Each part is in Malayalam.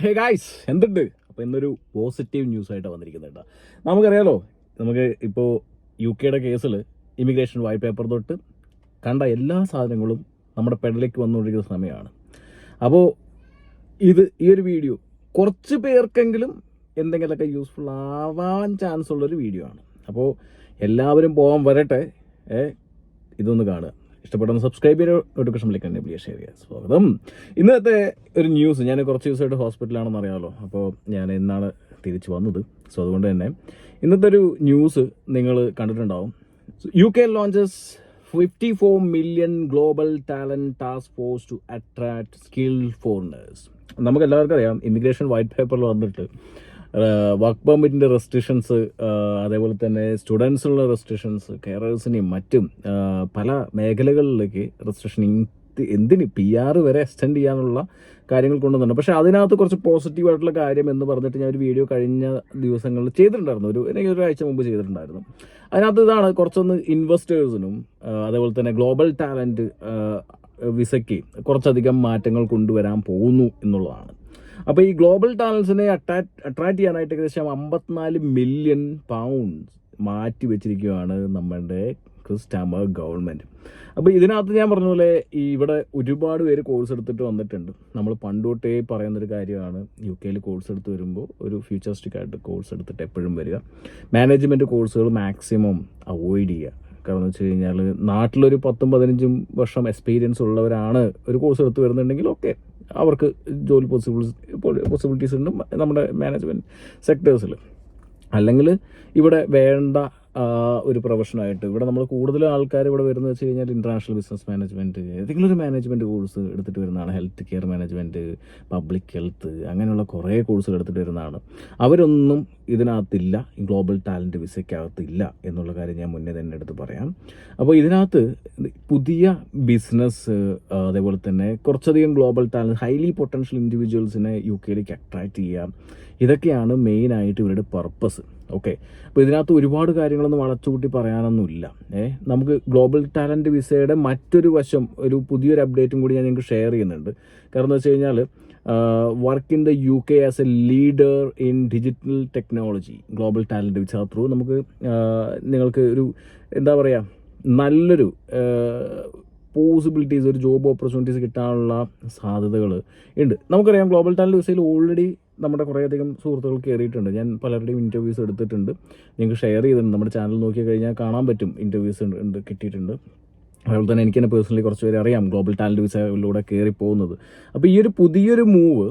ഹേ ഗായ്സ് എന്തുണ്ട്? അപ്പോൾ ഇന്നൊരു പോസിറ്റീവ് ന്യൂസായിട്ടാണ് വന്നിരിക്കുന്നത് കേട്ടോ. നമുക്കറിയാലോ, നമുക്ക് ഇപ്പോൾ UK കേസിൽ ഇമിഗ്രേഷൻ വൈറ്റ് പേപ്പർ തൊട്ട് കണ്ട എല്ലാ സാധനങ്ങളും നമ്മുടെ പെടലേക്ക് വന്നുകൊണ്ടിരിക്കുന്ന സമയമാണ്. അപ്പോൾ ഈ ഒരു വീഡിയോ കുറച്ച് പേർക്കെങ്കിലും എന്തെങ്കിലുമൊക്കെ യൂസ്ഫുൾ ആവാൻ ചാൻസ് ഉള്ളൊരു വീഡിയോ ആണ്. അപ്പോൾ എല്ലാവരും പോകാൻ വരട്ടെ. ഇതൊന്ന് കാണുക, ഇഷ്ടപ്പെട്ടൊന്ന് സബ്സ്ക്രൈബ് ചെയ്യുക, നോട്ടിഫിക്കേഷനിലേക്ക് എന്നെ പ്ലീസ് ഷെയർ ചെയ്യുക. സ്വാഗതം. ഇന്നത്തെ ഒരു ന്യൂസ്, ഞാൻ കുറച്ച് ദിവസമായിട്ട് ഹോസ്പിറ്റലാണെന്ന് അറിയാമല്ലോ. അപ്പോൾ ഞാൻ ഇന്നാണ് തിരിച്ച് വന്നത്. സോ അതുകൊണ്ട് തന്നെ ഇന്നത്തെ ഒരു ന്യൂസ് നിങ്ങൾ കണ്ടിട്ടുണ്ടാവും. UK launches 54 million global talent task force to attract skilled foreigners. നമുക്ക് എല്ലാവർക്കും അറിയാം, ഇമിഗ്രേഷൻ വൈറ്റ് പേപ്പറിൽ വന്നിട്ട് വർക്ക് പെർമിറ്റിൻ്റെ റെസ്ട്രിക്ഷൻസ്, അതേപോലെ തന്നെ സ്റ്റുഡൻസിനുള്ള റെസ്ട്രിക്ഷൻസ്, കെയറേഴ്സിനെയും മറ്റും പല മേഖലകളിലേക്ക് റെസ്ട്രിക്ഷൻ എന്തിന് PR വരെ എക്സ്റ്റെൻഡ് ചെയ്യാനുള്ള കാര്യങ്ങൾ കൊണ്ടുവന്നുണ്ട്. പക്ഷേ അതിനകത്ത് കുറച്ച് പോസിറ്റീവായിട്ടുള്ള കാര്യം എന്ന് പറഞ്ഞിട്ട് ഞാൻ ഒരു വീഡിയോ കഴിഞ്ഞ ദിവസങ്ങളിൽ ചെയ്തിട്ടുണ്ടായിരുന്നു, ഒരു ആഴ്ച മുമ്പ് ചെയ്തിട്ടുണ്ടായിരുന്നു. അതിനകത്ത് ഇതാണ്, കുറച്ചൊന്ന് ഇൻവെസ്റ്റേഴ്സിനും അതേപോലെ തന്നെ ഗ്ലോബൽ ടാലൻറ്റ് വിസയ്ക്ക് കുറച്ചധികം മാറ്റങ്ങൾ കൊണ്ടുവരാൻ പോകുന്നു എന്നുള്ളതാണ്. അപ്പോൾ ഈ ഗ്ലോബൽ ടാലൻസിനെ അട്രാക്ട് ചെയ്യാനായിട്ട് ഏകദേശം 54 million pounds മാറ്റി വെച്ചിരിക്കുകയാണ് നമ്മുടെ ക്രിസ്റ്റാമർ ഗവൺമെൻറ്. അപ്പോൾ ഇതിനകത്ത് ഞാൻ പറഞ്ഞ പോലെ ഇവിടെ ഒരുപാട് പേര് കോഴ്സ് എടുത്തിട്ട് വന്നിട്ടുണ്ട്. നമ്മൾ പണ്ടോട്ടേ പറയുന്നൊരു കാര്യമാണ്, UK കോഴ്സ് എടുത്ത് വരുമ്പോൾ ഒരു ഫ്യൂച്ചറിസ്റ്റിക് ആയിട്ട് കോഴ്സ് എടുത്തിട്ട് എപ്പോഴും വരിക. മാനേജ്മെൻറ്റ് കോഴ്സുകൾ മാക്സിമം അവോയ്ഡ് ചെയ്യുക. കാരണം എന്ന് വെച്ച് കഴിഞ്ഞാൽ നാട്ടിലൊരു 10-15 വർഷം എക്സ്പീരിയൻസ് ഉള്ളവരാണ് ഒരു കോഴ്സ് എടുത്ത് വരുന്നുണ്ടെങ്കിൽ ഓക്കെ, അവർക്ക് ജോലി പോസിബിലിറ്റീസ് ഉണ്ട് നമ്മുടെ മാനേജ്മെൻറ്റ് സെക്ടേഴ്സിൽ. അല്ലെങ്കിൽ ഇവിടെ വേണ്ട ഒരു പ്രൊഫഷനായിട്ട് ഇവിടെ നമ്മൾ കൂടുതൽ ആൾക്കാർ ഇവിടെ വരുന്നത് വെച്ച് കഴിഞ്ഞാൽ ഇൻ്റർനാഷണൽ ബിസിനസ് മാനേജ്മെൻറ്റ്, ഏതെങ്കിലും ഒരു മാനേജ്മെൻറ്റ് കോഴ്സ് എടുത്തിട്ട് വരുന്നതാണ്. Health care management, public health, അങ്ങനെയുള്ള കുറേ കോഴ്സുകൾ എടുത്തിട്ട് വരുന്നതാണ്. അവരൊന്നും ഇതിനകത്തില്ല, ഗ്ലോബൽ ടാലൻറ്റ് വിസയ്ക്കകത്തില്ല എന്നുള്ള കാര്യം ഞാൻ മുന്നേ തന്നെ എടുത്ത് പറയാം. അപ്പോൾ ഇതിനകത്ത് പുതിയ ബിസിനസ്, അതേപോലെ തന്നെ കുറച്ചധികം ഗ്ലോബൽ ടാലൻറ്റ്, ഹൈലി പൊട്ടൻഷ്യൽ ഇൻഡിവിജ്വൽസിനെ UK അട്രാക്റ്റ് ചെയ്യാം. ഇതൊക്കെയാണ് മെയിനായിട്ട് ഇവരുടെ പർപ്പസ്. ഓക്കെ, അപ്പോൾ ഇതിനകത്ത് ഒരുപാട് കാര്യങ്ങളൊന്നും വളച്ചുകൂട്ടി പറയാനൊന്നുമില്ല. നമുക്ക് ഗ്ലോബൽ ടാലൻറ്റ് വിസയുടെ മറ്റൊരു വശം, ഒരു പുതിയൊരു അപ്ഡേറ്റും കൂടി ഞാൻ നിങ്ങൾക്ക് ഷെയർ ചെയ്യുന്നുണ്ട്. കാരണം എന്താ വെച്ച് കഴിഞ്ഞാൽ, work in the UK as A leader in digital technology global talent visa through നമുക്ക് നിങ്ങൾക്ക് ഒരു എന്താ പറയുക, നല്ലൊരു പോസിബിലിറ്റീസ്, ഒരു ജോബ് ഓപ്പർച്യൂണിറ്റീസ് കിട്ടാനുള്ള സാധ്യതകൾ ഉണ്ട്. നമുക്കറിയാം, ഗ്ലോബൽ ടാലൻറ്റ് വിസയിൽ ഓൾറെഡി നമ്മുടെ കുറേയധികം സുഹൃത്തുക്കൾ കയറിയിട്ടുണ്ട്. ഞാൻ പലരുടെയും ഇൻ്റർവ്യൂസ് എടുത്തിട്ടുണ്ട്, നിങ്ങൾക്ക് ഷെയർ ചെയ്തിട്ടുണ്ട്. നമ്മുടെ ചാനൽ നോക്കി കഴിഞ്ഞാൽ കാണാൻ പറ്റും, ഇൻ്റർവ്യൂസ് ഉണ്ട്, കിട്ടിയിട്ടുണ്ട്. അതുപോലെ തന്നെ എനിക്ക് തന്നെ പേഴ്സണലി കുറച്ച് പേര് അറിയാം ഗ്ലോബൽ ടാലൻറ്റ് വിസയിലൂടെ കയറി പോകുന്നത്. അപ്പോൾ ഈ ഒരു പുതിയൊരു മൂവ്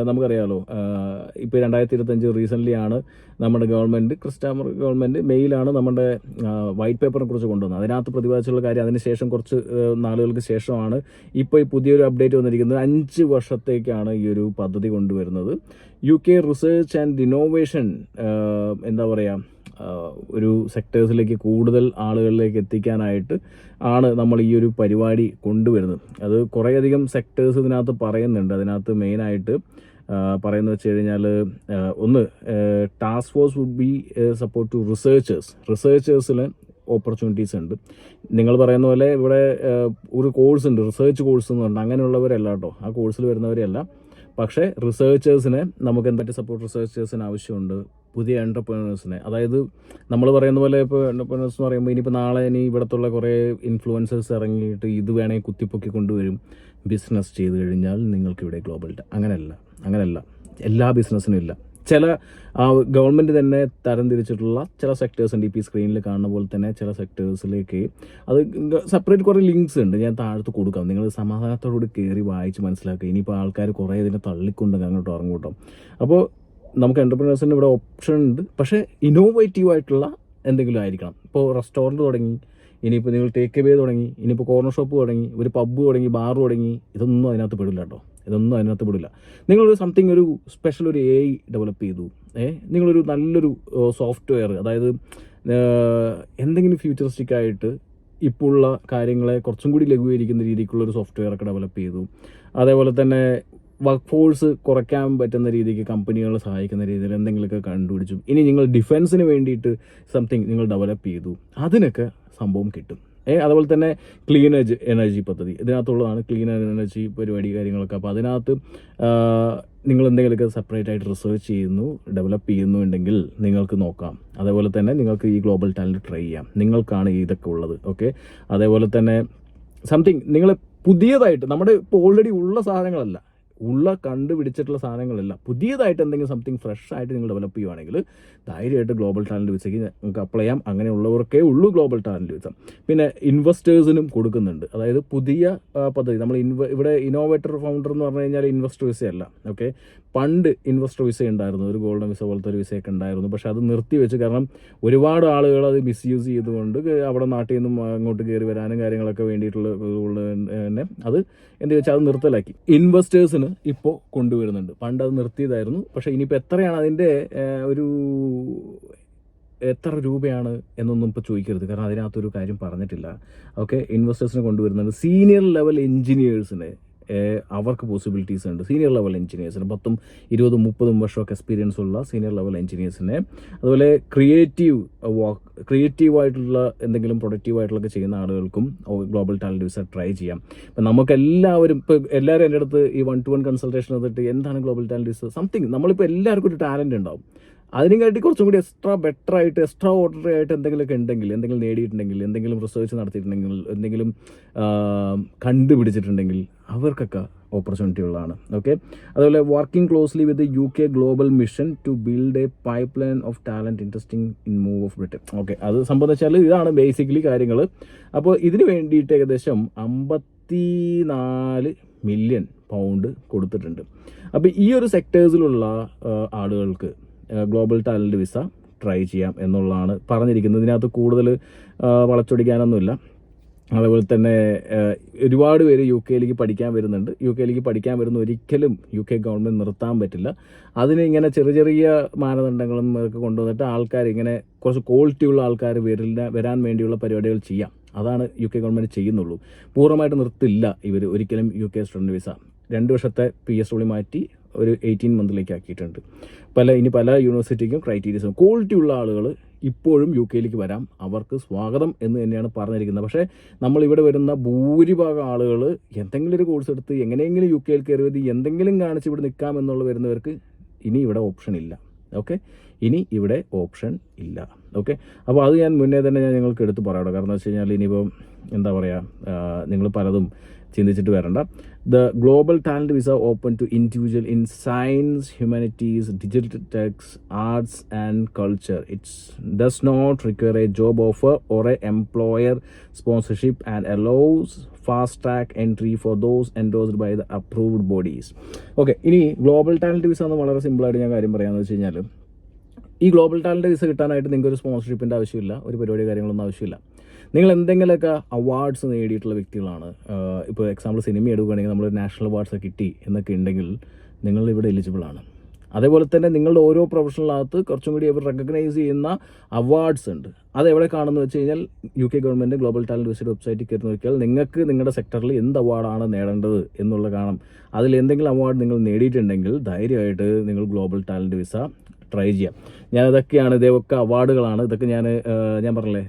നമുക്കറിയാമല്ലോ, ഇപ്പോൾ 2025 റീസെൻ്റ്ലി ആണ് നമ്മുടെ ഗവൺമെൻറ്, ക്രിസ്റ്റാമർ ഗവൺമെൻറ് മെയിലാണ് നമ്മുടെ വൈറ്റ് പേപ്പറിനെ കുറിച്ച് കൊണ്ടുവന്നത്. അതിനകത്ത് പ്രതിപാദിച്ചുള്ള കാര്യം, അതിനുശേഷം കുറച്ച് നാളുകൾക്ക് ശേഷമാണ് ഇപ്പോൾ ഈ പുതിയൊരു അപ്ഡേറ്റ് വന്നിരിക്കുന്നത്. 5 വർഷത്തേക്കാണ് ഈ ഒരു പദ്ധതി കൊണ്ടുവരുന്നത്. UK റിസർച്ച് ആൻഡ് ഇന്നോവേഷൻ എന്താ പറയുക, ഒരു സെക്ടേഴ്സിലേക്ക് കൂടുതൽ ആളുകളിലേക്ക് എത്തിക്കാനായിട്ട് ആണ് നമ്മൾ ഈ ഒരു പരിപാടി കൊണ്ടുവരുന്നത്. അത് കുറേയധികം സെക്ടേഴ്സ് ഇതിനകത്ത് പറയുന്നുണ്ട്. അതിനകത്ത് മെയിനായിട്ട് പറയുന്നത് വെച്ച് കഴിഞ്ഞാൽ, ഒന്ന് task force would be support to റിസർച്ചേഴ്സിന് ഓപ്പർച്യൂണിറ്റീസ് ഉണ്ട്. നിങ്ങൾ പറയുന്ന പോലെ ഇവിടെ ഒരു കോഴ്സ് ഉണ്ട്, റിസർച്ച് കോഴ്സ് എന്ന് പറഞ്ഞാൽ അങ്ങനെയുള്ളവരല്ല കേട്ടോ, ആ കോഴ്സിൽ വരുന്നവരെയല്ല. പക്ഷേ റിസർച്ചേഴ്സിനെ നമുക്ക് എന്തായിട്ട് സപ്പോർട്ട് റിസർച്ചേഴ്സിന് ആവശ്യമുണ്ട്. പുതിയ എൻ്റർപ്രനേഴ്സിനെ, അതായത് നമ്മൾ പറയുന്ന പോലെ ഇപ്പോൾ എൻ്റർപ്രനേഴ്സ് എന്ന് പറയുമ്പോൾ ഇനിയിപ്പോൾ നാളെ ഇവിടത്തുള്ള കുറേ ഇൻഫ്ലുവൻസേഴ്സ് ഇറങ്ങിയിട്ട് ഇത് വേണമെങ്കിൽ കുത്തിപ്പൊക്കി കൊണ്ടുവരും, ബിസിനസ് ചെയ്ത് കഴിഞ്ഞാൽ നിങ്ങൾക്കിവിടെ ഗ്ലോബൽ അങ്ങനെയല്ല, എല്ലാ ബിസിനസ്സിനും ഇല്ല. ചില ഗവൺമെൻറ് തന്നെ തരംതിരിച്ചിട്ടുള്ള ചില സെക്ടേഴ്സ് ഉണ്ട്. ഇപ്പോൾ ഈ സ്ക്രീനിൽ കാണുന്ന പോലെ തന്നെ ചില സെക്ടേഴ്സിലേക്ക് അത് സെപ്പറേറ്റ് കുറേ ലിങ്ക്സ് ഉണ്ട്, ഞാൻ താഴത്ത് കൊടുക്കാം. നിങ്ങൾ സമാധാനത്തോടുകൂടി കയറി വായിച്ച് മനസ്സിലാക്കുക. ഇനിയിപ്പോൾ ആൾക്കാർ കുറേ ഇതിനെ തള്ളിക്കൊണ്ട് അങ്ങോട്ട് ഇറങ്ങൂട്ടോ. അപ്പോൾ നമുക്ക് എൻ്റർപ്രനേഴ്സിന് ഇവിടെ ഓപ്ഷൻ ഉണ്ട്, പക്ഷേ ഇന്നോവേറ്റീവ് ആയിട്ടുള്ള എന്തെങ്കിലും ആയിരിക്കണം. ഇപ്പോൾ റെസ്റ്റോറൻറ്റ് തുടങ്ങി, ഇനിയിപ്പോൾ നിങ്ങൾ ടേക്ക് അവേ തുടങ്ങി, ഇനിയിപ്പോൾ കോർണർ ഷോപ്പ് തുടങ്ങി, ഒരു പബ്ബ് തുടങ്ങി, ബാർ തുടങ്ങി, ഇതൊന്നും അതിനകത്ത് പെടില്ല കേട്ടോ. നിങ്ങളൊരു സംതിങ്, ഒരു സ്പെഷ്യൽ ഒരു AI ഡെവലപ്പ് ചെയ്തു, നിങ്ങളൊരു നല്ലൊരു സോഫ്റ്റ്വെയർ, അതായത് എന്തെങ്കിലും ഫ്യൂച്ചറിസ്റ്റിക് ആയിട്ട് ഇപ്പോൾ ഉള്ള കാര്യങ്ങളെ കുറച്ചും കൂടി ലഘൂകരിക്കുന്ന രീതിക്കുള്ളൊരു സോഫ്റ്റ്വെയർ ഒക്കെ ഡെവലപ്പ് ചെയ്തു. അതേപോലെ തന്നെ വർക്ക് ഫോഴ്സ് കുറയ്ക്കാൻ പറ്റുന്ന രീതിക്ക് കമ്പനികളെ സഹായിക്കുന്ന രീതിയിൽ എന്തെങ്കിലുമൊക്കെ കണ്ടുപിടിച്ചു. ഇനി നിങ്ങൾ ഡിഫൻസിന് വേണ്ടിയിട്ട് സംതിങ് നിങ്ങൾ ഡെവലപ്പ് ചെയ്തു, അതിനൊക്കെ സംഭവം കിട്ടും. അതുപോലെ തന്നെ ക്ലീൻ എനർജി പദ്ധതി ഇതിനകത്തുള്ളതാണ്, ക്ലീൻ എനർജി പരിപാടി കാര്യങ്ങളൊക്കെ. അപ്പോൾ അതിനകത്ത് നിങ്ങൾ എന്തെങ്കിലുമൊക്കെ സെപ്പറേറ്റ് ആയിട്ട് റിസർച്ച് ചെയ്യുന്നു, ഡെവലപ്പ് ചെയ്യുന്നുണ്ടെങ്കിൽ നിങ്ങൾക്ക് നോക്കാം. അതേപോലെ തന്നെ നിങ്ങൾക്ക് ഈ ഗ്ലോബൽ ടാലൻറ്റ് ട്രൈ ചെയ്യാം. നിങ്ങൾക്കാണ് ഇതൊക്കെ ഉള്ളത്. ഓക്കെ, അതേപോലെ തന്നെ സംതിങ് നിങ്ങൾ പുതിയതായിട്ട്, നമ്മുടെ ഇപ്പോൾ ഓൾറെഡി ഉള്ള സാധനങ്ങളല്ല, കണ്ടുപിടിച്ചിട്ടുള്ള സാധനങ്ങളല്ല, പുതിയതായിട്ട് എന്തെങ്കിലും സംതിങ് ഫ്രഷ് ആയിട്ട് നിങ്ങൾ ഡെവലപ്പ് ചെയ്യുവാണെങ്കിൽ ധൈര്യമായിട്ട് ഗ്ലോബൽ ടാലൻറ്റ് വിസയ്ക്ക് നിങ്ങൾക്ക് അപ്ലൈ ചെയ്യാം. അങ്ങനെയുള്ളവർക്കേ ഉള്ളൂ ഗ്ലോബൽ ടാലൻറ്റ് വിസ. പിന്നെ ഇൻവെസ്റ്റേഴ്സിനും കൊടുക്കുന്നുണ്ട്. അതായത് പുതിയ പദ്ധതി, നമ്മൾ ഇവിടെ ഇന്നോവേറ്റർ ഫൗണ്ടർ എന്ന് പറഞ്ഞു കഴിഞ്ഞാൽ ഇൻവെസ്റ്റർ വിസയല്ല. ഓക്കെ, പണ്ട് ഇൻവെസ്റ്റർ വിസ ഉണ്ടായിരുന്നു, ഒരു ഗോൾഡൻ വിസ പോലത്തെ ഒരു വിസയൊക്കെ ഉണ്ടായിരുന്നു. പക്ഷെ അത് നിർത്തിവെച്ച്, കാരണം ഒരുപാട് ആളുകൾ അത് മിസ്യൂസ് ചെയ്തുകൊണ്ട് അവിടെ നാട്ടിൽ നിന്നും അങ്ങോട്ട് കയറി വരാനും കാര്യങ്ങളൊക്കെ വേണ്ടിയിട്ടുള്ള തന്നെ അത് എന്ത് വെച്ചാൽ അത് നിർത്തലാക്കി. ഇൻവെസ്റ്റേഴ്സിന് ഇപ്പോൾ കൊണ്ടുവരുന്നുണ്ട്. പണ്ട് അത് നിർത്തിയതായിരുന്നു. പക്ഷേ ഇനിയിപ്പോൾ എത്രയാണ് അതിൻ്റെ എത്ര രൂപയാണ് എന്നൊന്നും ഇപ്പോൾ ചോദിക്കരുത്, കാരണം അതിനകത്തൊരു കാര്യം പറഞ്ഞിട്ടില്ല. ഓക്കെ, ഇൻവെസ്റ്റേഴ്സിനെ കൊണ്ടുവരുന്നുണ്ട്. സീനിയർ ലെവൽ എഞ്ചിനീയേഴ്സിനെ അവർക്ക് പോസിബിലിറ്റീസ് ഉണ്ട്. സീനിയർ ലെവൽ എഞ്ചിനീയേഴ്സിന് 10, 20, 30 വർഷമൊക്കെ എക്സ്പീരിയൻസ് ഉള്ള സീനിയർ ലെവൽ എഞ്ചിനീയേഴ്സിനെ, അതുപോലെ ക്രിയേറ്റീവായിട്ടുള്ള എന്തെങ്കിലും പ്രൊഡക്റ്റീവായിട്ടുള്ളതൊക്കെ ചെയ്യുന്ന ആളുകൾക്കും ഗ്ലോബൽ ടാലൻറ്റ് വിസ ട്രൈ ചെയ്യാം. ഇപ്പം നമുക്കെല്ലാവരും, ഇപ്പോൾ എല്ലാവരും എൻ്റെ അടുത്ത് ഈ 1-to-1 കൺസൾട്ടേഷൻ എടുത്തിട്ട് എന്താണ് ഗ്ലോബൽ ടാലൻറ്റ് വിസ സംതിങ്, നമ്മളിപ്പോൾ എല്ലാവർക്കും ഒരു ടാലൻറ്റ് ഉണ്ടാവും. അതിനെക്കാട്ടി കുറച്ചും കൂടി എക്സ്ട്രാ ഓർഡിനറി ആയിട്ട് എന്തെങ്കിലുമൊക്കെ ഉണ്ടെങ്കിൽ, എന്തെങ്കിലും നേടിയിട്ടുണ്ടെങ്കിൽ, എന്തെങ്കിലും റിസർച്ച് നടത്തിയിട്ടുണ്ടെങ്കിൽ, എന്തെങ്കിലും കണ്ടുപിടിച്ചിട്ടുണ്ടെങ്കിൽ അവർക്കൊക്കെ ഓപ്പർച്യൂണിറ്റി ഉള്ളതാണ്. ഓക്കെ, അതുപോലെ working closely with UK global mission to build a pipeline of talent interesting in move of Britain. Okay, അത് സംബന്ധിച്ചാൽ ഇതാണ് ബേസിക്കലി കാര്യങ്ങൾ. അപ്പോൾ ഇതിന് വേണ്ടിയിട്ട് ഏകദേശം 54 മില്യൺ പൗണ്ട് കൊടുത്തിട്ടുണ്ട്. അപ്പോൾ ഈ ഒരു സെക്ടേഴ്സിലുള്ള ആളുകൾക്ക് ഗ്ലോബൽ ടാലൻറ്റ് വിസ ട്രൈ ചെയ്യാം എന്നുള്ളതാണ് പറഞ്ഞിരിക്കുന്നത്. ഇതിനകത്ത് കൂടുതൽ വളച്ചൊടിക്കാനൊന്നുമില്ല. അതുപോലെ തന്നെ ഒരുപാട് പേര് UK പഠിക്കാൻ വരുന്നുണ്ട്. UK പഠിക്കാൻ വരുന്ന ഒരിക്കലും UK ഗവൺമെൻറ് നിർത്താൻ പറ്റില്ല. അതിന് ഇങ്ങനെ ചെറിയ മാനദണ്ഡങ്ങളും ഒക്കെ കൊണ്ടുവന്നിട്ട് ആൾക്കാർ ഇങ്ങനെ കുറച്ച് ക്വാളിറ്റിയുള്ള ആൾക്കാർ വരാൻ വേണ്ടിയുള്ള പരിപാടികൾ ചെയ്യാം. അതാണ് UK ഗവൺമെൻറ് ചെയ്യുന്നുള്ളൂ. പൂർണ്ണമായിട്ട് നിർത്തില്ല ഇവർ ഒരിക്കലും UK സ്റ്റുഡൻറ്റ് വിസ. 2 വർഷത്തെ PSW മാറ്റി ഒരു 18 മന്തിലേക്ക് ആക്കിയിട്ടുണ്ട്. പല യൂണിവേഴ്സിറ്റിക്കും ക്രൈറ്റീരിയസും. ക്വാളിറ്റി ഉള്ള ആളുകൾ ഇപ്പോഴും UK വരാം, അവർക്ക് സ്വാഗതം എന്ന് തന്നെയാണ് പറഞ്ഞിരിക്കുന്നത്. പക്ഷേ നമ്മളിവിടെ വരുന്ന ഭൂരിഭാഗം ആളുകൾ എന്തെങ്കിലും ഒരു കോഴ്സ് എടുത്ത് എങ്ങനെയെങ്കിലും UK കയറിയത് എന്തെങ്കിലും കാണിച്ച് ഇവിടെ നിൽക്കാം എന്നുള്ള വരുന്നവർക്ക് ഇനി ഇവിടെ ഓപ്ഷൻ ഇല്ല. ഓക്കെ, ഇനി ഇവിടെ ഓപ്ഷൻ ഇല്ല. ഓക്കെ, അപ്പോൾ അത് ഞാൻ മുന്നേ തന്നെ നിങ്ങൾക്ക് എടുത്ത് പറയാം. കാരണം എന്ന് വെച്ച് കഴിഞ്ഞാൽ ഇനിയിപ്പം എന്താ പറയുക, നിങ്ങൾ പലതും ചിന്തിച്ചിട്ട് വരണ്ട. The global talent visa open to individual in science, humanities, digital techs, arts and culture. It's does not require a job offer or a employer sponsorship and allows fast track entry for those endorsed by the approved bodies. Okay, ഇനി ഗ്ലോബൽ ടാലൻറ്റ് വിസ എന്ന് വളരെ സിമ്പിളായിട്ട് ഞാൻ കാര്യം പറയാമെന്ന് വെച്ച് കഴിഞ്ഞാൽ, ഈ ഗ്ലോബൽ ടാലൻറ്റ് വിസ കിട്ടാനായിട്ട് നിങ്ങൾക്ക് ഒരു സ്പോൺസർഷിപ്പിൻ്റെ ആവശ്യമില്ല, ഒരു പരിപാടി കാര്യങ്ങളൊന്നും ആവശ്യമില്ല. നിങ്ങൾ എന്തെങ്കിലുമൊക്കെ അവാർഡ്സ് നേടിയിട്ടുള്ള വ്യക്തികളാണ്. ഇപ്പോൾ എക്സാമ്പിൾ സിനിമ എടുക്കുകയാണെങ്കിൽ നമ്മൾ നാഷണൽ അവാർഡ്സ് കിട്ടി എന്നൊക്കെ ഉണ്ടെങ്കിൽ നിങ്ങൾ ഇവിടെ എലിജിബിൾ ആണ്. അതേപോലെ തന്നെ നിങ്ങളുടെ ഓരോ പ്രൊഫഷണലിനകത്ത് കുറച്ചും കൂടി അവർ റെക്കഗ്നൈസ് ചെയ്യുന്ന അവാർഡ്സ് ഉണ്ട്. അതെവിടെ കാണുന്നത് വെച്ച് കഴിഞ്ഞാൽ UK ഗവൺമെൻറ് ഗ്ലോബൽ ടാലൻറ്റ് വിസയുടെ വെബ്സൈറ്റിൽ കയറി നോക്കിയാൽ നിങ്ങൾക്ക് നിങ്ങളുടെ സെക്ടറിൽ എന്ത് അവാർഡാണ് നേടേണ്ടത് എന്നുള്ളത് കാണാം. അതിൽ എന്തെങ്കിലും അവാർഡ് നിങ്ങൾ നേടിയിട്ടുണ്ടെങ്കിൽ ധൈര്യമായിട്ട് നിങ്ങൾ ഗ്ലോബൽ ടാലൻറ്റ് വിസ ട്രൈ ചെയ്യാം. ഇതൊക്കെ അവാർഡുകളാണ്. ഇതൊക്കെ ഞാൻ പറഞ്ഞില്ലേ,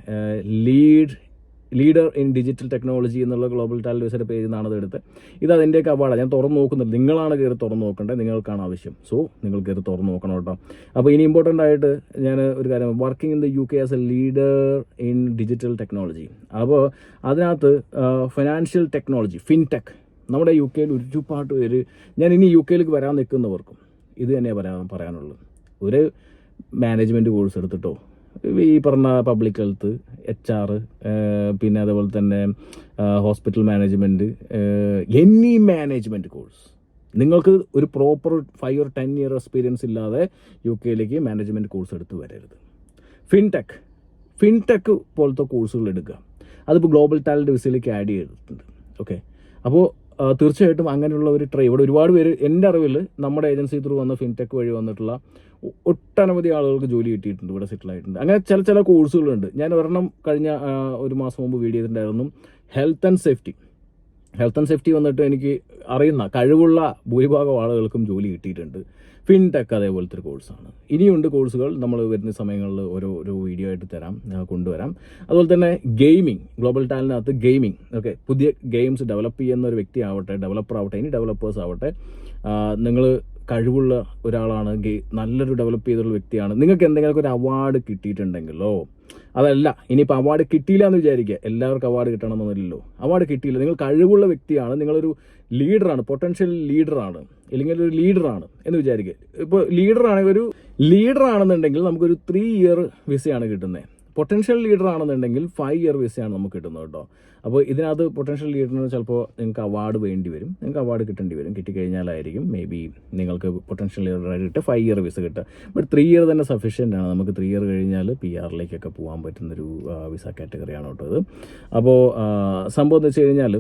ലീഡർ ഇൻ ഡിജിറ്റൽ ടെക്നോളജി എന്നുള്ള ഗ്ലോബൽ ടാലൻറ്റ് വിസയുടെ പേജിൽ നിന്നാണ് ഇത് എടുത്ത്. ഇത് അതിൻ്റെയൊക്കെ അവാർഡാണ്. ഞാൻ തുറന്ന് നോക്കുന്നില്ല, നിങ്ങളാണ് കയറി തുറന്ന് നോക്കേണ്ടത്, നിങ്ങൾക്കാണ് ആവശ്യം. സോ നിങ്ങൾ കയറി തുറന്ന് നോക്കണം കേട്ടോ. അപ്പോൾ ഇനി ഇമ്പോർട്ടൻ്റ് ആയിട്ട് ഞാൻ ഒരു കാര്യം, working in the UK as A leader in digital technology. അപ്പോൾ അതിനകത്ത് ഫിനാൻഷ്യൽ ടെക്നോളജി, ഫിൻടെക്, നമ്മുടെ UK ഒരുപാട് പേര്, ഞാൻ ഇനി UK വരാൻ നിൽക്കുന്നവർക്കും ഇത് തന്നെയാണ് പറയാനുള്ളത്. ഒരു മാനേജ്മെൻറ്റ് കോഴ്സ് എടുത്തിട്ടോ, ഈ പറഞ്ഞ പബ്ലിക് ഹെൽത്ത്, HR, പിന്നെ അതേപോലെ തന്നെ hospital management, any management course, നിങ്ങൾക്ക് ഒരു പ്രോപ്പർ 5 or 10 year എക്സ്പീരിയൻസ് ഇല്ലാതെ UK മാനേജ്മെൻറ്റ് കോഴ്സ് എടുത്ത് വരരുത്. ഫിൻടെക് പോലത്തെ കോഴ്സുകൾ എടുക്കുക. അതിപ്പോൾ ഗ്ലോബൽ ടാലൻറ്റ് വിസയിലേക്ക് ആഡ് ചെയ്തിട്ടുണ്ട്. ഓക്കെ, അപ്പോൾ തീർച്ചയായിട്ടും അങ്ങനെയുള്ള ഒരു ഇവിടെ ഒരുപാട് പേര്, എൻ്റെ അറിവിൽ നമ്മുടെ ഏജൻസി ത്രൂ വന്ന ഫിൻടെക് വഴി വന്നിട്ടുള്ള ഒട്ടനവധി ആളുകൾക്ക് ജോലി കിട്ടിയിട്ടുണ്ട്, ഇവിടെ സെറ്റിൽ ആയിട്ടുണ്ട്. അങ്ങനെ ചില കോഴ്സുകളുണ്ട്. ഞാൻ ഒരെണ്ണം കഴിഞ്ഞ ഒരു മാസം മുമ്പ് വീഡിയോ ചെയ്തിട്ടുണ്ടായിരുന്നു. ഹെൽത്ത് ആൻഡ് സേഫ്റ്റി വന്നിട്ട് എനിക്ക് അറിയുന്ന കഴിവുള്ള ഭൂരിഭാഗം ആളുകൾക്കും ജോലി കിട്ടിയിട്ടുണ്ട്. ഫിൻടെക് അതേപോലത്തെ ഒരു കോഴ്സാണ്. ഇനിയുണ്ട് കോഴ്സുകൾ, നമ്മൾ വരുന്ന സമയങ്ങളിൽ ഓരോ വീഡിയോ ആയിട്ട് കൊണ്ടുവരാം. അതുപോലെ തന്നെ ഗെയിമിംഗ്, ഗ്ലോബൽ ടാലൻറ്റിനകത്ത് ഗെയിമിംഗ്, ഓക്കെ, പുതിയ ഗെയിംസ് ഡെവലപ്പ് ചെയ്യുന്ന ഒരു വ്യക്തി ആവട്ടെ, ഡെവലപ്പർ ആവട്ടെ, ഇനി ഡെവലപ്പേഴ്സ് ആവട്ടെ, നിങ്ങൾ കഴിവുള്ള ഒരാളാണ്, നല്ലൊരു ഡെവലപ്പ് ചെയ്തിട്ടുള്ള വ്യക്തിയാണ്, നിങ്ങൾക്ക് എന്തെങ്കിലുമൊക്കെ ഒരു അവാർഡ് കിട്ടിയിട്ടുണ്ടെങ്കിലോ, അതല്ല ഇനിയിപ്പോൾ അവാർഡ് കിട്ടിയില്ല എന്ന് വിചാരിക്കുക, എല്ലാവർക്കും അവാർഡ് കിട്ടണമെന്നൊന്നുമില്ലല്ലോ, അവാർഡ് കിട്ടിയില്ല, നിങ്ങൾ കഴിവുള്ള വ്യക്തിയാണ്, നിങ്ങളൊരു ലീഡറാണ്, പൊട്ടൻഷ്യൽ ലീഡറാണ്, അല്ലെങ്കിൽ ഒരു ലീഡറാണ് എന്ന് വിചാരിക്കുക. ഇപ്പോൾ ലീഡറാണെന്നുണ്ടെങ്കിൽ നമുക്കൊരു 3 ഇയർ വിസയാണ് കിട്ടുന്നത്. പൊട്ടൻഷ്യൽ ലീഡർ ആണെന്നുണ്ടെങ്കിൽ 5 ഇയർ വിസയാണ് നമുക്ക് കിട്ടുന്നത് കേട്ടോ. അപ്പോൾ ഇതിനകത്ത് പൊട്ടൻഷ്യൽ ലീഡറിന് ചിലപ്പോൾ നിങ്ങൾക്ക് അവാർഡ് വേണ്ടി വരും, നിങ്ങൾക്ക് അവാർഡ് കിട്ടേണ്ടി വരും. കിട്ടിക്കഴിഞ്ഞാലായിരിക്കും മേ ബി നിങ്ങൾക്ക് പൊട്ടൻഷ്യൽ ലീഡറായിട്ട് കിട്ടുക 5 ഇയർ വിസ കിട്ടുക. ബട്ട് 3 ഇയർ തന്നെ സഫീഷ്യൻ്റ് ആണ്. നമുക്ക് 3 ഇയർ കഴിഞ്ഞാൽ PR പോകാൻ പറ്റുന്നൊരു വിസ കാറ്റഗറിയാണ് കേട്ടോ ഇത്. അപ്പോൾ സംഭവം എന്ന് വെച്ച് കഴിഞ്ഞാൽ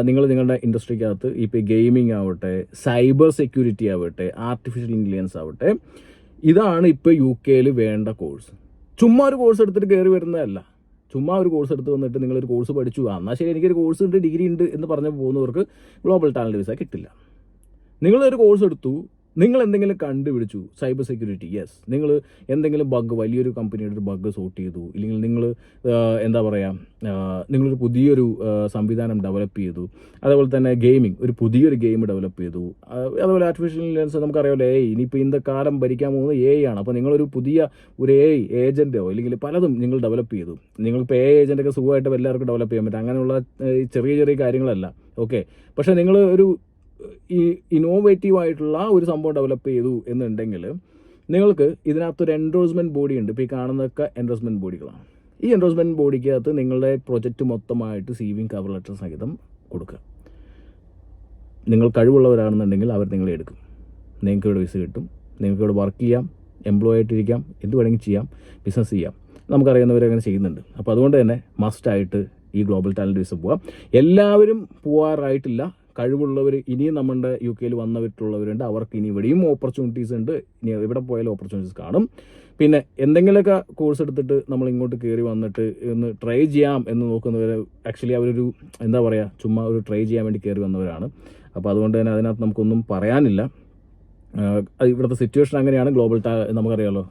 നിങ്ങൾ നിങ്ങളുടെ ഇൻഡസ്ട്രിക്കകത്ത് ഇപ്പോൾ ഗെയിമിംഗ് ആവട്ടെ, സൈബർ സെക്യൂരിറ്റി ആവട്ടെ, ആർട്ടിഫിഷ്യൽ ഇൻ്റലിജൻസ് ആവട്ടെ, ഇതാണ് ഇപ്പോൾ UK വേണ്ട കോഴ്സ്. ചുമ്മാ ഒരു കോഴ്സ് എടുത്തിട്ട് കയറി വരുന്നതല്ല. ചുമ്മാ ഒരു കോഴ്സ് എടുത്ത് വന്നിട്ട് നിങ്ങളൊരു കോഴ്സ് പഠിച്ചു, എന്നാൽ ശരി എനിക്കൊരു കോഴ്സ് ഉണ്ട്, ഡിഗ്രി ഉണ്ട് എന്ന് പറഞ്ഞ് പോകുന്നവർക്ക് ഗ്ലോബൽ ടാലൻറ്റ് വിസ കിട്ടില്ല. നിങ്ങളൊരു കോഴ്സ് എടുത്തു, നിങ്ങൾ എന്തെങ്കിലും കണ്ടുപിടിച്ചു, സൈബർ സെക്യൂരിറ്റി, യെസ്, നിങ്ങൾ എന്തെങ്കിലും ബഗ്, വലിയൊരു കമ്പനിയുടെ ഒരു ബഗ് സോർട്ട് ചെയ്തു, ഇല്ലെങ്കിൽ നിങ്ങൾ എന്താ പറയുക, നിങ്ങളൊരു പുതിയൊരു സംവിധാനം ഡെവലപ്പ് ചെയ്തു, അതേപോലെ തന്നെ ഗെയിമിംഗ്, ഒരു പുതിയൊരു ഗെയിം ഡെവലപ്പ് ചെയ്തു, അതുപോലെ ആർട്ടിഫിഷ്യൽ ഇൻ്റലിജൻസ് നമുക്കറിയാമല്ലോ, ഇനിയിപ്പോൾ ഇന്നത്തെ കാലം ഭരിക്കാൻ പോകുന്നത് AI ആണ്. അപ്പോൾ നിങ്ങളൊരു പുതിയ ഒരു AI ഏജൻറ്റോ ഇല്ലെങ്കിൽ പലതും നിങ്ങൾ ഡെവലപ്പ് ചെയ്തു. നിങ്ങളിപ്പോൾ AI ഏജൻറ്റൊക്കെ സുഖമായിട്ട് എല്ലാവർക്കും ഡെവലപ്പ് ചെയ്യാൻ പറ്റും, അങ്ങനെയുള്ള ചെറിയ ചെറിയ കാര്യങ്ങളല്ല, ഓക്കെ. പക്ഷേ നിങ്ങൾ ഒരു ഇന്നോവേറ്റീവായിട്ടുള്ള ഒരു സംഭവം ഡെവലപ്പ് ചെയ്തു എന്നുണ്ടെങ്കിൽ നിങ്ങൾക്ക് ഇതിനകത്തൊരു എൻഡോഴ്സ്മെൻറ്റ് ബോഡി ഉണ്ട്. ഇപ്പോൾ ഈ കാണുന്നതൊക്കെ എൻഡോഴ്സ്മെൻറ്റ് ബോഡികളാണ്. ഈ എൻഡോഴ്സ്മെൻറ്റ് ബോഡിക്കകത്ത് നിങ്ങളുടെ പ്രൊജക്റ്റ് മൊത്തമായിട്ട് CV കവർ ലെറ്റർ സഹിതം കൊടുക്കുക. നിങ്ങൾ കഴിവുള്ളവരാണെന്നുണ്ടെങ്കിൽ അവർ നിങ്ങളെ എടുക്കും, നിങ്ങൾക്ക് ഇവിടെ വിസ കിട്ടും, നിങ്ങൾക്ക് ഇവിടെ വർക്ക് ചെയ്യാം, എംപ്ലോയി ആയിട്ടിരിക്കാം, എന്ത് വേണമെങ്കിൽ ചെയ്യാം, ബിസിനസ് ചെയ്യാം. നമുക്കറിയുന്നവരങ്ങനെ ചെയ്യുന്നുണ്ട്. അപ്പോൾ അതുകൊണ്ട് തന്നെ മസ്റ്റായിട്ട് ഈ ഗ്ലോബൽ ടാലൻറ്റ് വിസ പോവാം. എല്ലാവരും പോകാറായിട്ടില്ല. കഴിവുള്ളവർ ഇനിയും നമ്മുടെ UK വന്നിട്ടുള്ളവരുണ്ട്, അവർക്ക് ഇനി ഇവിടെയും ഓപ്പർച്യൂണിറ്റീസ് ഉണ്ട്. ഇനി എവിടെ പോയാലും ഓപ്പർച്യൂണിറ്റീസ് കാണും. പിന്നെ എന്തെങ്കിലുമൊക്കെ കോഴ്സ് എടുത്തിട്ട് നമ്മൾ ഇങ്ങോട്ട് കയറി വന്നിട്ട് ഒന്ന് ട്രൈ ചെയ്യാം എന്ന് നോക്കുന്നവർ ആക്ച്വലി അവരൊരു എന്താ പറയുക, ചുമ്മാ ഒരു ട്രൈ ചെയ്യാൻ വേണ്ടി കയറി വന്നവരാണ്. അപ്പോൾ അതുകൊണ്ട് തന്നെ അതിനകത്ത് നമുക്കൊന്നും പറയാനില്ല. ഇവിടുത്തെ സിറ്റുവേഷൻ അങ്ങനെയാണ്. നമുക്കറിയാമല്ലോ,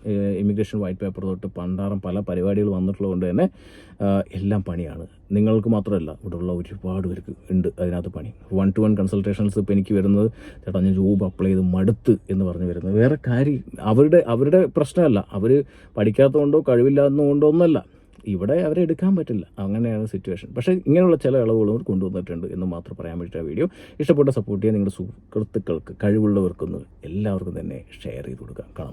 ഇമിഗ്രേഷൻ വൈറ്റ് പേപ്പർ തൊട്ട് പണ്ടാറം പല പരിപാടികൾ വന്നിട്ടുള്ളത് കൊണ്ട് തന്നെ എല്ലാം പണിയാണ്. നിങ്ങൾക്ക് മാത്രമല്ല, ഇവിടെയുള്ള ഒരുപാട് പേർക്ക് ഉണ്ട് അതിനകത്ത് പണി. 1-to-1 കൺസൾട്ടേഷൻസ് ഇപ്പോൾ എനിക്ക് വരുന്നത്, ചേട്ടാ ഞാൻ ജോബ് അപ്ലൈ ചെയ്ത് മടുത്ത് എന്ന് പറഞ്ഞ് വരുന്നത്. വേറെ കാര്യം അവരുടെ പ്രശ്നമല്ല, അവർ പഠിക്കാത്തതുകൊണ്ടോ കഴിവില്ലാത്തതുകൊണ്ടോ ഒന്നല്ല, ഇവിടെ അവരെ എടുക്കാൻ പറ്റില്ല, അങ്ങനെയാണ് സിറ്റുവേഷൻ. പക്ഷേ ഇങ്ങനെയുള്ള ചില ഇളവുകളും കൊണ്ടുവന്നിട്ടുണ്ട് എന്ന് മാത്രം പറയാൻ വേണ്ടിയിട്ട് വീഡിയോ. ഇഷ്ടപ്പെട്ട സപ്പോർട്ട് ചെയ്യാൻ നിങ്ങളുടെ സുഹൃത്തുക്കൾക്ക്, കഴിവുള്ളവർക്കൊന്ന് എല്ലാവർക്കും തന്നെ ഷെയർ ചെയ്ത് കൊടുക്കാം. കാണാം.